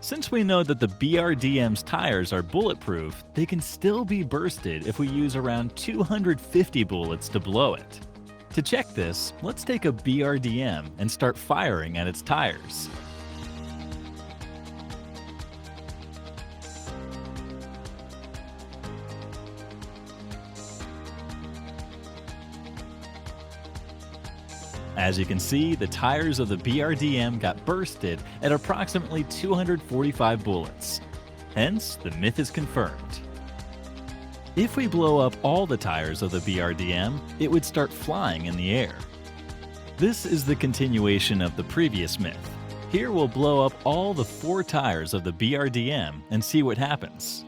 Since we know that the BRDM's tires are bulletproof, they can still be bursted if we use around 250 bullets to blow it. To check this, let's take a BRDM and start firing at its tires. As you can see, the tires of the BRDM got bursted at approximately 245 bullets. Hence, the myth is confirmed. If we blow up all the tires of the BRDM, it would start flying in the air. This is the continuation of the previous myth. Here we'll blow up all the 4 tires of the BRDM and see what happens.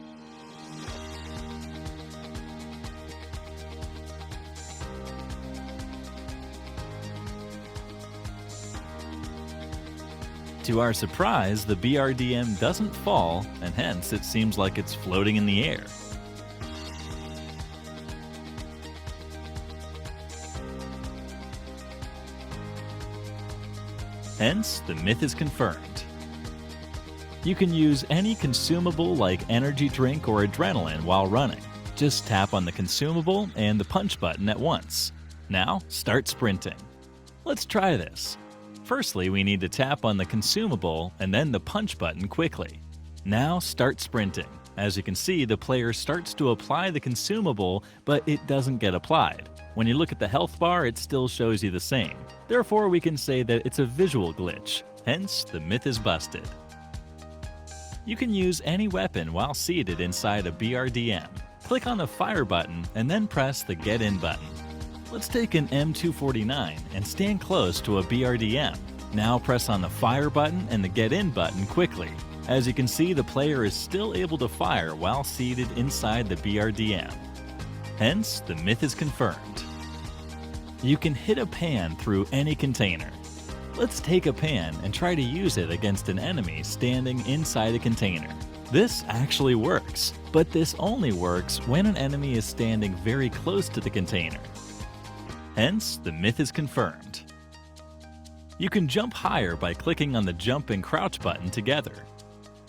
To our surprise, the BRDM doesn't fall, and hence it seems like it's floating in the air. Hence, the myth is confirmed. You can use any consumable like energy drink or adrenaline while running. Just tap on the consumable and the punch button at once. Now, start sprinting. Let's try this. Firstly, we need to tap on the consumable and then the punch button quickly. Now start sprinting. As you can see, the player starts to apply the consumable, but it doesn't get applied. When you look at the health bar, it still shows you the same. Therefore, we can say that it's a visual glitch. Hence, the myth is busted. You can use any weapon while seated inside a BRDM. Click on the fire button and then press the get in button. Let's take an M249 and stand close to a BRDM. Now press on the fire button and the get in button quickly. As you can see, the player is still able to fire while seated inside the BRDM. Hence, the myth is confirmed. You can hit a pan through any container. Let's take a pan and try to use it against an enemy standing inside a container. This actually works, but this only works when an enemy is standing very close to the container. Hence, the myth is confirmed. You can jump higher by clicking on the jump and crouch button together.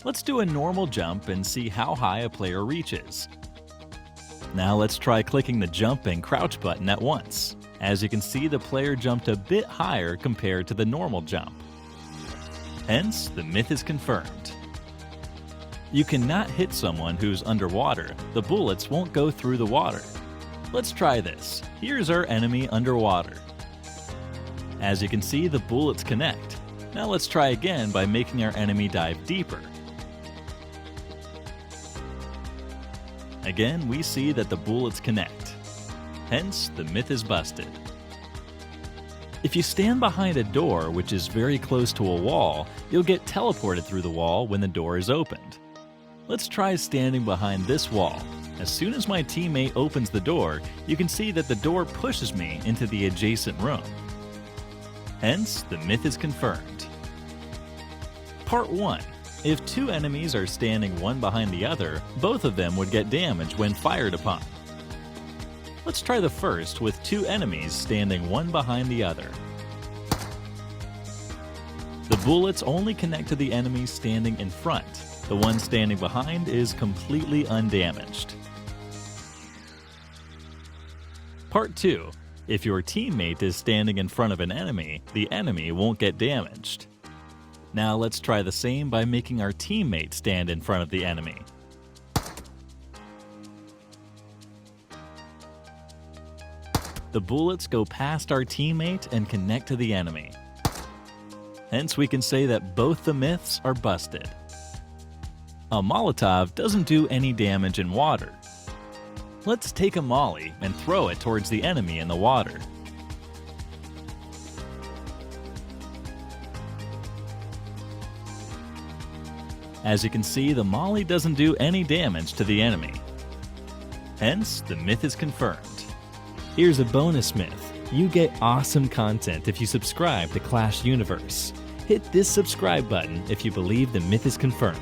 Let's do a normal jump and see how high a player reaches. Now let's try clicking the jump and crouch button at once. As you can see, the player jumped a bit higher compared to the normal jump. Hence, the myth is confirmed. You cannot hit someone who's underwater. The bullets won't go through the water. Let's try this. Here's our enemy underwater. As you can see, the bullets connect. Now let's try again by making our enemy dive deeper. Again, we see that the bullets connect. Hence, the myth is busted. If you stand behind a door which is very close to a wall, you'll get teleported through the wall when the door is opened. Let's try standing behind this wall. As soon as my teammate opens the door, you can see that the door pushes me into the adjacent room. Hence, the myth is confirmed. Part 1. If 2 enemies are standing one behind the other, both of them would get damage when fired upon. Let's try the first with 2 enemies standing one behind the other. The bullets only connect to the enemies standing in front. The one standing behind is completely undamaged. Part 2. If your teammate is standing in front of an enemy, the enemy won't get damaged. Now let's try the same by making our teammate stand in front of the enemy. The bullets go past our teammate and connect to the enemy. Hence, we can say that both the myths are busted. A Molotov doesn't do any damage in water. Let's take a molly and throw it towards the enemy in the water. As you can see, the molly doesn't do any damage to the enemy. Hence, the myth is confirmed. Here's a bonus myth. You get awesome content if you subscribe to Clash Universe. Hit this subscribe button if you believe the myth is confirmed.